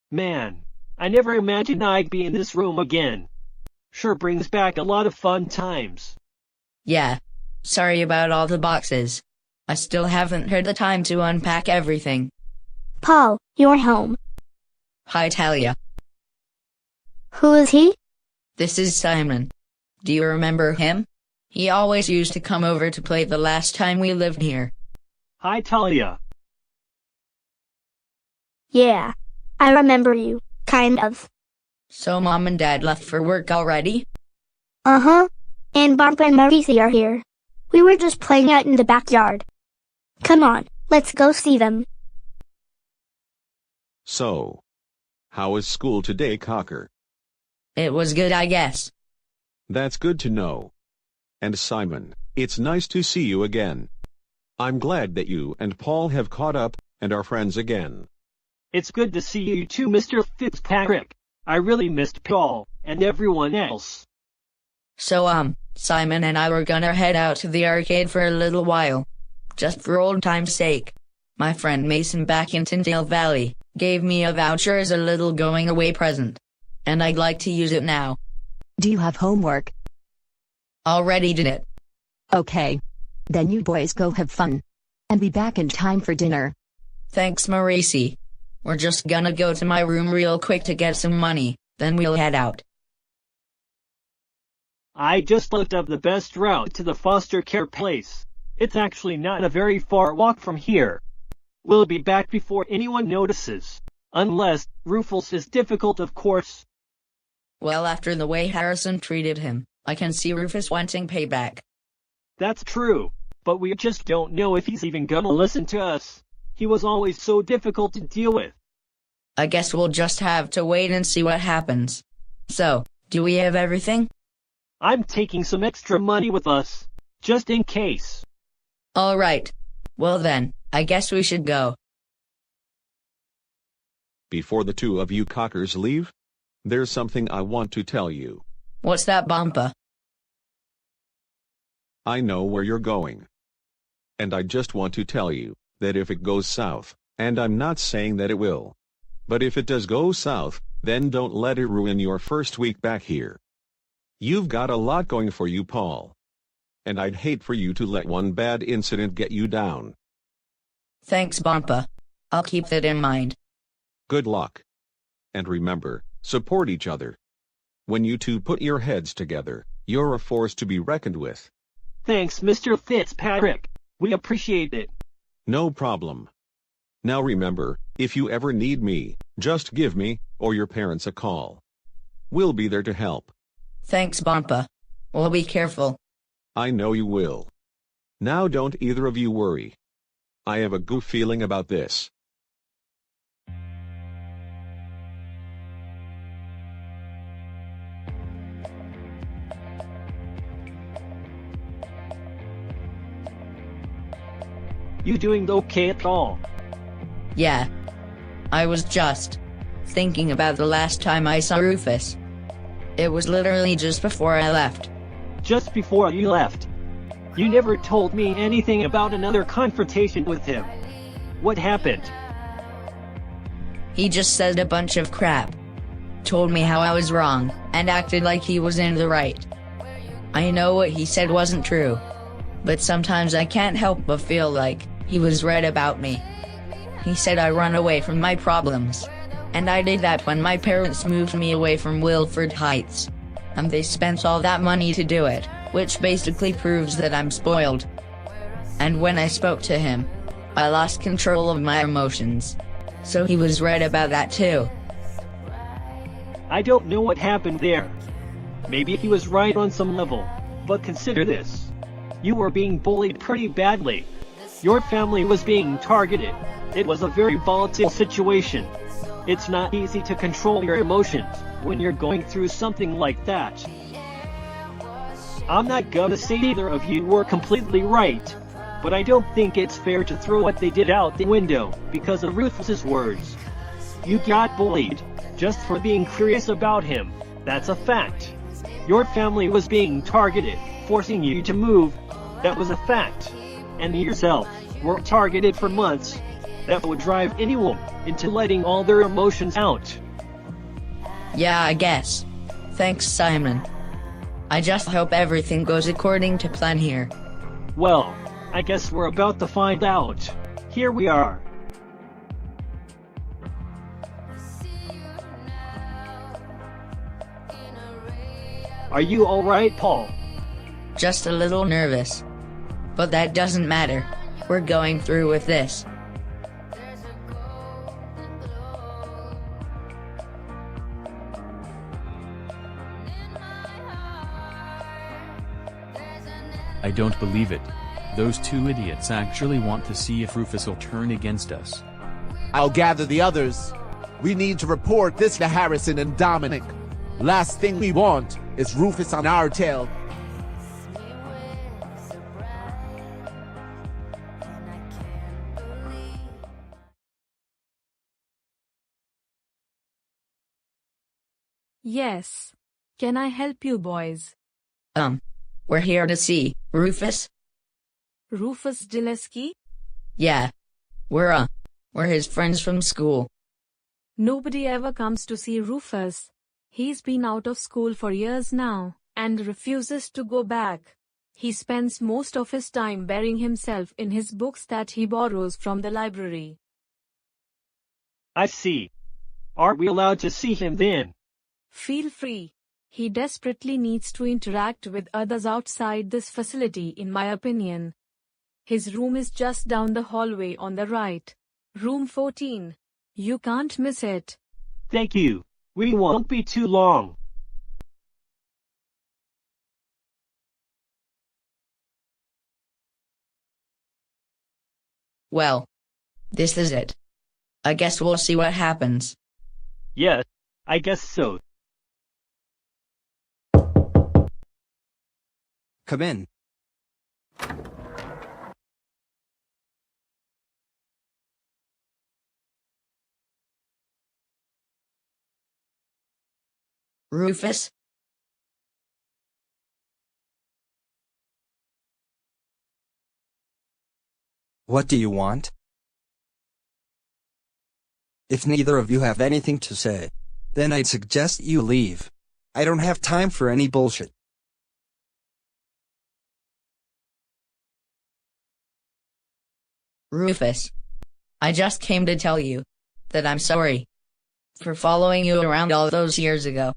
Man, I never imagined I'd be in this room again. Sure brings back a lot of fun times. Yeah. Sorry about all the boxes. I still haven't had the time to unpack everything. Paul, you're home. Hi, Talia. Who is he? This is Simon. Do you remember him? He always used to come over to play the last time we lived here. Hi, Talia. Yeah. I remember you, kind of. So Mom and Dad left for work already? Uh-huh. And Bob and Marisi are here. We were just playing out in the backyard. Come on, let's go see them. So, how was school today, Cocker? It was good, I guess. That's good to know. And Simon, it's nice to see you again. I'm glad that you and Paul have caught up and are friends again. It's good to see you too, Mr. Fitzpatrick. I really missed Paul and everyone else. So, Simon and I were gonna head out to the arcade for a little while. Just for old time's sake. My friend Mason back in Tyndale Valley gave me a voucher as a little going away present. And I'd like to use it now. Do you have homework? Already did it. Okay. Then you boys go have fun. And be back in time for dinner. Thanks, Marisi. We're just gonna go to my room real quick to get some money, then we'll head out. I just looked up the best route to the foster care place. It's actually not a very far walk from here. We'll be back before anyone notices. Unless Rufus is difficult, of course. Well, after the way Harrison treated him, I can see Rufus wanting payback. That's true, but we just don't know if he's even gonna listen to us. He was always so difficult to deal with. I guess we'll just have to wait and see what happens. So, do we have everything? I'm taking some extra money with us, just in case. Alright. Well then, I guess we should go. Before the two of you cockers leave, there's something I want to tell you. What's that, Bumpa? I know where you're going. And I just want to tell you that if it goes south, and I'm not saying that it will, but if it does go south, then don't let it ruin your first week back here. You've got a lot going for you, Paul. And I'd hate for you to let one bad incident get you down. Thanks, Bumpa. I'll keep that in mind. Good luck. And remember, support each other. When you two put your heads together, you're a force to be reckoned with. Thanks, Mr. Fitzpatrick. We appreciate it. No problem. Now remember, if you ever need me, just give me, or your parents a call. We'll be there to help. Thanks, Bumpa. We'll be careful. I know you will. Now don't either of you worry. I have a good feeling about this. You doing okay at all? Yeah. I was just thinking about the last time I saw Rufus. It was literally just before I left. Just before you left? You never told me anything about another confrontation with him. What happened? He just said a bunch of crap. Told me how I was wrong, and acted like he was in the right. I know what he said wasn't true. But sometimes I can't help but feel like he was right about me. He said I run away from my problems. And I did that when my parents moved me away from Wilford Heights. And they spent all that money to do it, which basically proves that I'm spoiled. And when I spoke to him, I lost control of my emotions. So he was right about that too. I don't know what happened there. Maybe he was right on some level, but consider this. You were being bullied pretty badly. Your family was being targeted. It was a very volatile situation. It's not easy to control your emotions when you're going through something like that. I'm not gonna say either of you were completely right, but I don't think it's fair to throw what they did out the window because of Rufus's words. You got bullied just for being curious about him. That's a fact. Your family was being targeted, forcing you to move. That was a fact. And you yourself were targeted for months. That would drive anyone, into letting all their emotions out. Yeah, I guess. Thanks, Simon. I just hope everything goes according to plan here. Well, I guess we're about to find out. Here we are. Are you alright, Paul? Just a little nervous. But that doesn't matter. We're going through with this. I don't believe it. Those two idiots actually want to see if Rufus will turn against us. I'll gather the others. We need to report this to Harrison and Dominic. Last thing we want is Rufus on our tail. Yes. Can I help you boys? We're here to see Rufus. Rufus Dileski? Yeah. We're his friends from school. Nobody ever comes to see Rufus. He's been out of school for years now, and refuses to go back. He spends most of his time burying himself in his books that he borrows from the library. I see. Are we allowed to see him then? Feel free. He desperately needs to interact with others outside this facility, in my opinion. His room is just down the hallway on the right. Room 14. You can't miss it. Thank you. We won't be too long. Well, this is it. I guess we'll see what happens. Yes, I guess so. Come in. Rufus? What do you want? If neither of you have anything to say, then I'd suggest you leave. I don't have time for any bullshit. Rufus. I just came to tell you that I'm sorry for following you around all those years ago.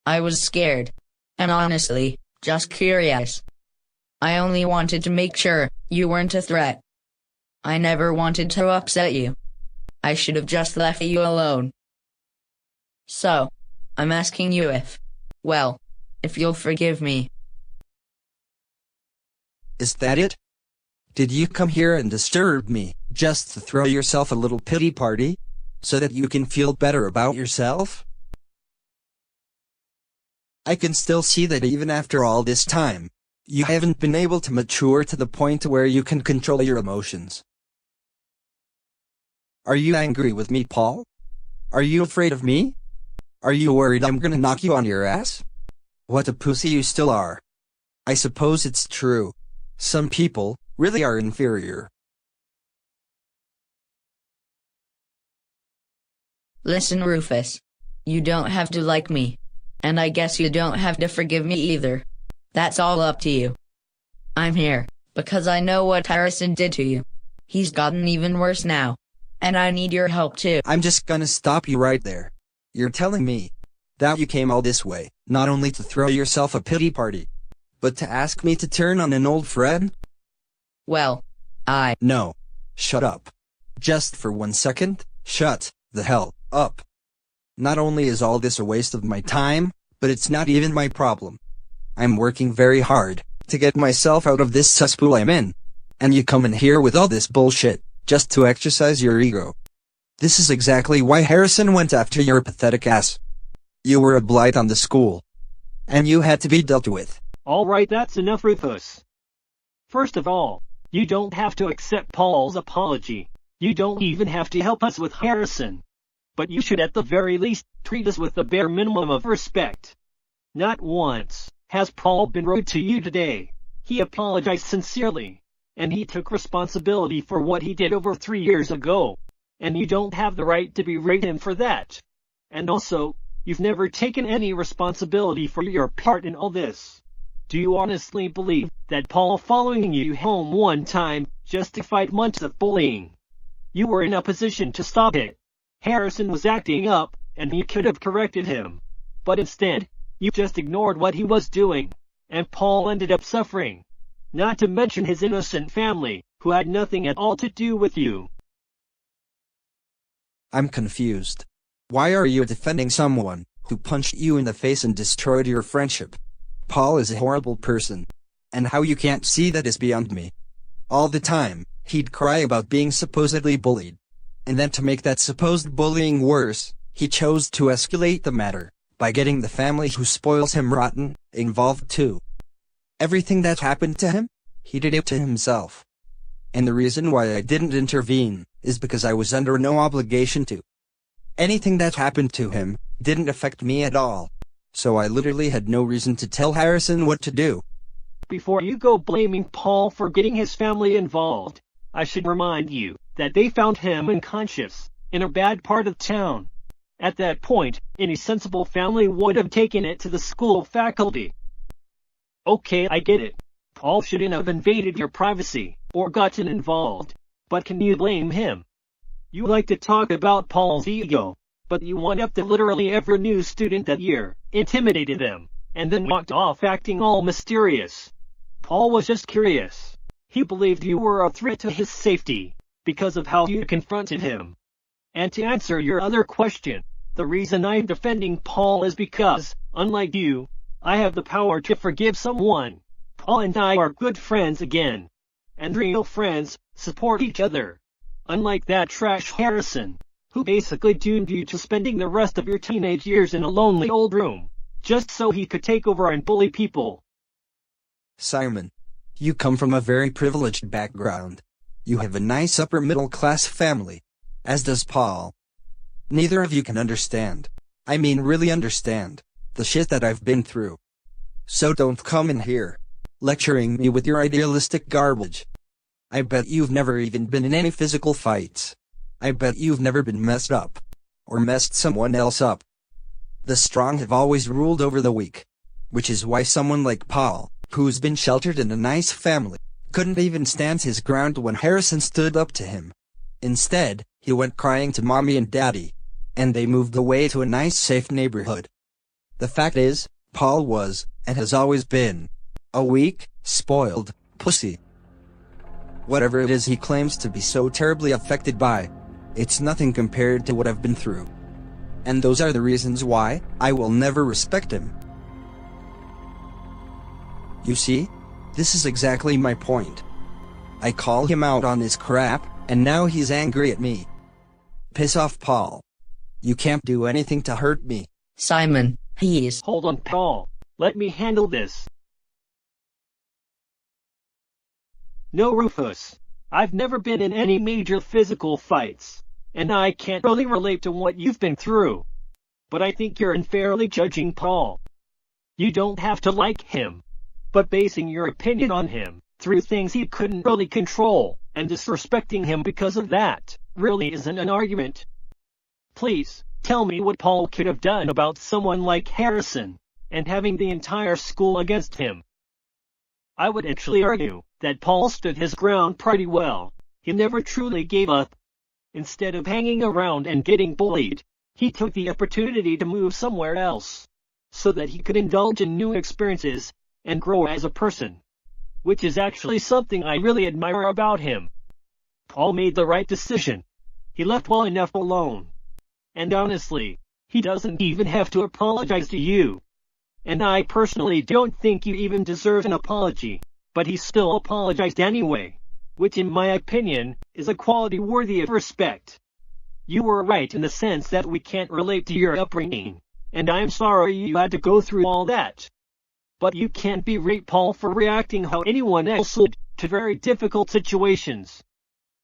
I was scared, and honestly, just curious. I only wanted to make sure you weren't a threat. I never wanted to upset you. I should have just left you alone. So, I'm asking you if you'll forgive me. Is that it? Did you come here and disturb me, just to throw yourself a little pity party, so that you can feel better about yourself? I can still see that even after all this time, you haven't been able to mature to the point where you can control your emotions. Are you angry with me, Paul? Are you afraid of me? Are you worried I'm gonna knock you on your ass? What a pussy you still are. I suppose it's true. Some people really are inferior. Listen, Rufus. You don't have to like me. And I guess you don't have to forgive me either. That's all up to you. I'm here because I know what Harrison did to you. He's gotten even worse now. And I need your help too. I'm just gonna stop you right there. You're telling me that you came all this way, not only to throw yourself a pity party, but to ask me to turn on an old friend? Well, No. Shut up. Just for 1 second, shut the hell up. Not only is all this a waste of my time, but it's not even my problem. I'm working very hard to get myself out of this cesspool I'm in. And you come in here with all this bullshit, just to exercise your ego. This is exactly why Harrison went after your pathetic ass. You were a blight on the school. And you had to be dealt with. Alright, that's enough, Rufus. First of all, you don't have to accept Paul's apology. You don't even have to help us with Harrison. But you should at the very least treat us with the bare minimum of respect. Not once has Paul been rude to you today. He apologized sincerely, and he took responsibility for what he did over 3 years ago. and you don't have the right to berate him for that. And also, you've never taken any responsibility for your part in all this. Do you honestly believe that Paul following you home one time justified months of bullying? You were in a position to stop it. Harrison was acting up, and you could have corrected him. But instead, you just ignored what he was doing, and Paul ended up suffering. Not to mention his innocent family, who had nothing at all to do with you. I'm confused. Why are you defending someone who punched you in the face and destroyed your friendship? Paul is a horrible person. And how you can't see that is beyond me. All the time, he'd cry about being supposedly bullied. And then to make that supposed bullying worse, he chose to escalate the matter by getting the family who spoils him rotten involved too. Everything that happened to him, he did it to himself. And the reason why I didn't intervene is because I was under no obligation to. Anything that happened to him didn't affect me at all. So I literally had no reason to tell Harrison what to do. Before you go blaming Paul for getting his family involved, I should remind you that they found him unconscious in a bad part of town. At that point, any sensible family would have taken it to the school faculty. Okay, I get it. Paul shouldn't have invaded your privacy or gotten involved, but can you blame him? You like to talk about Paul's ego, but you went up to literally every new student that year, intimidated them, and then walked off acting all mysterious. Paul was just curious. He believed you were a threat to his safety, because of how you confronted him. And to answer your other question, the reason I'm defending Paul is because, unlike you, I have the power to forgive someone. Paul and I are good friends again. And real friends support each other. Unlike that trash Harrison, who basically doomed you to spending the rest of your teenage years in a lonely old room, just so he could take over and bully people. Simon, you come from a very privileged background. You have a nice upper middle class family, as does Paul. Neither of you can understand, I mean really understand, the shit that I've been through. So don't come in here, lecturing me with your idealistic garbage. I bet you've never even been in any physical fights. I bet you've never been messed up, or messed someone else up. The strong have always ruled over the weak, which is why someone like Paul, who's been sheltered in a nice family, couldn't even stand his ground when Harrison stood up to him. Instead, he went crying to mommy and daddy, and they moved away to a nice safe neighborhood. The fact is, Paul was, and has always been, a weak, spoiled pussy. Whatever it is he claims to be so terribly affected by, it's nothing compared to what I've been through. And those are the reasons why I will never respect him. You see? This is exactly my point. I call him out on his crap, and now he's angry at me. Piss off, Paul. You can't do anything to hurt me. Simon, he's... Hold on, Paul. Let me handle this. No, Rufus. I've never been in any major physical fights, and I can't really relate to what you've been through. But I think you're unfairly judging Paul. You don't have to like him, but basing your opinion on him through things he couldn't really control, and disrespecting him because of that, really isn't an argument. Please, tell me what Paul could have done about someone like Harrison, and having the entire school against him. I would actually argue that Paul stood his ground pretty well. He never truly gave up. Instead of hanging around and getting bullied, he took the opportunity to move somewhere else, so that he could indulge in new experiences and grow as a person, which is actually something I really admire about him. Paul made the right decision. He left well enough alone. And honestly, he doesn't even have to apologize to you. And I personally don't think you even deserve an apology, but he still apologized anyway, which in my opinion, is a quality worthy of respect. You were right in the sense that we can't relate to your upbringing, and I'm sorry you had to go through all that. But you can't berate Paul for reacting how anyone else would to very difficult situations.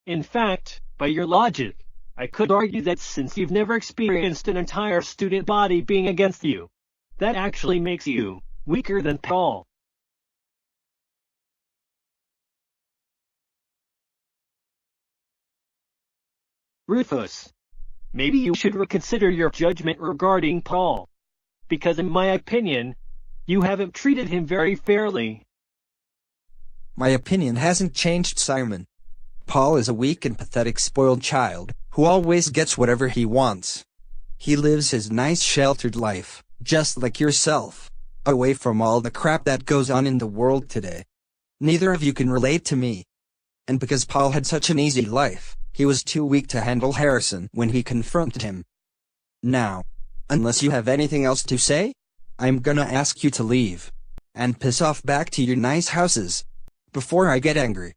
In fact, by your logic, I could argue that since you've never experienced an entire student body being against you, that actually makes you weaker than Paul. Rufus, maybe you should reconsider your judgment regarding Paul. Because in my opinion, you haven't treated him very fairly. My opinion hasn't changed, Simon. Paul is a weak and pathetic spoiled child, who always gets whatever he wants. He lives his nice sheltered life, just like yourself, away from all the crap that goes on in the world today. Neither of you can relate to me. And because Paul had such an easy life, he was too weak to handle Harrison when he confronted him. Now, unless you have anything else to say, I'm gonna ask you to leave, and piss off back to your nice houses, before I get angry.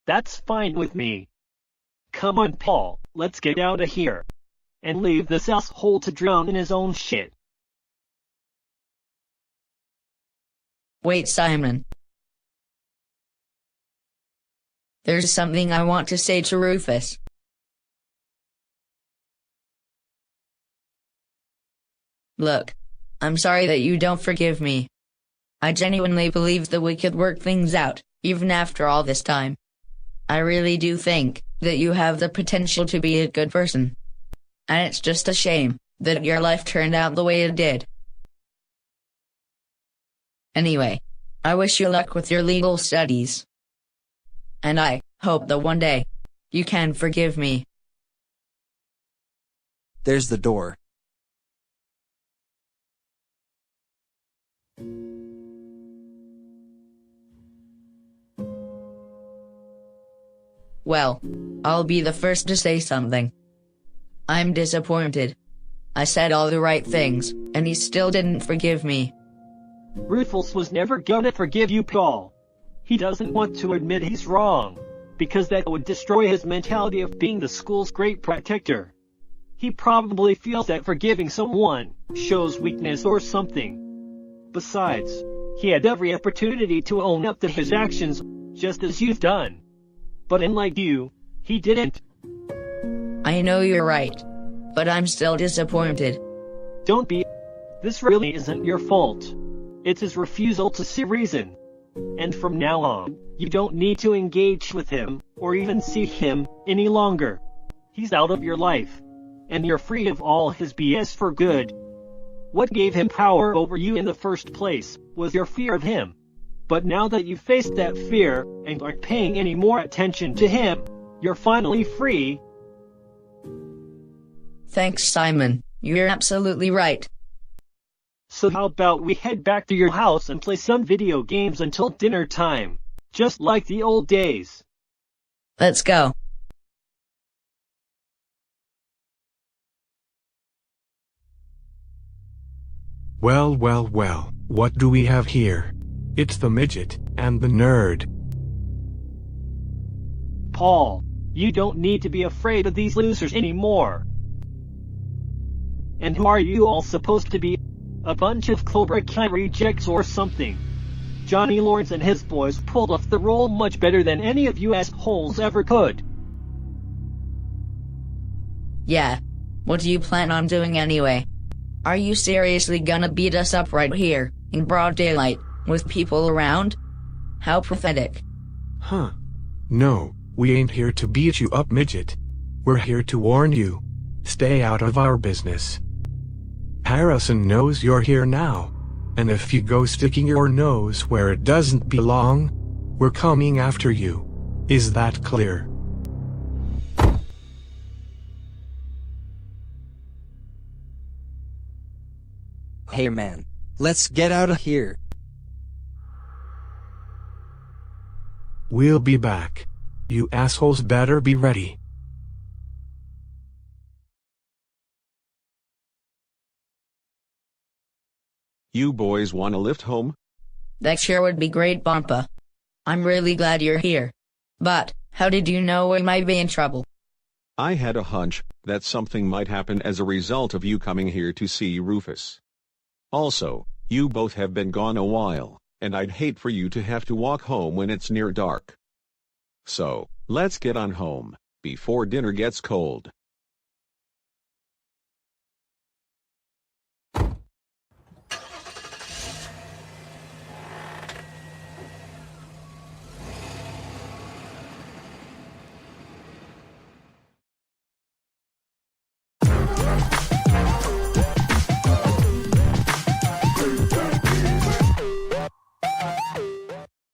That's fine with me. Come on, Paul, let's get out of here. And leave this asshole to drown in his own shit. Wait, Simon. There's something I want to say to Rufus. Look, I'm sorry that you don't forgive me. I genuinely believe that we could work things out, even after all this time. I really do think that you have the potential to be a good person. And it's just a shame that your life turned out the way it did. Anyway, I wish you luck with your legal studies. And I hope that one day you can forgive me. There's the door. Well, I'll be the first to say something. I'm disappointed. I said all the right things, and he still didn't forgive me. Rufus was never gonna forgive you, Paul. He doesn't want to admit he's wrong, because that would destroy his mentality of being the school's great protector. He probably feels that forgiving someone shows weakness or something. Besides, he had every opportunity to own up to his actions, just as you've done. But unlike you, he didn't. I know you're right, but I'm still disappointed. Don't be. This really isn't your fault. It's his refusal to see reason. And from now on, you don't need to engage with him, or even see him, any longer. He's out of your life. And you're free of all his BS for good. What gave him power over you in the first place was your fear of him. But now that you've faced that fear, and aren't paying any more attention to him, you're finally free. Thanks, Simon. You're absolutely right. So how about we head back to your house and play some video games until dinner time? Just like the old days. Let's go. Well, well, well, what do we have here? It's the midget and the nerd. Paul, you don't need to be afraid of these losers anymore. And who are you all supposed to be? A bunch of Cobra Kai rejects or something? Johnny Lawrence and his boys pulled off the role much better than any of you assholes ever could. Yeah. What do you plan on doing anyway? Are you seriously gonna beat us up right here, in broad daylight, with people around? How pathetic. Huh. No, we ain't here to beat you up, midget. We're here to warn you. Stay out of our business. Harrison knows you're here now. And if you go sticking your nose where it doesn't belong, we're coming after you. Is that clear? Hey man, let's get out of here. We'll be back. You assholes better be ready. You boys want a lift home? That sure would be great, Bompa. I'm really glad you're here. But, how did you know we might be in trouble? I had a hunch that something might happen as a result of you coming here to see Rufus. Also, you both have been gone a while, and I'd hate for you to have to walk home when it's near dark. So, let's get on home, before dinner gets cold.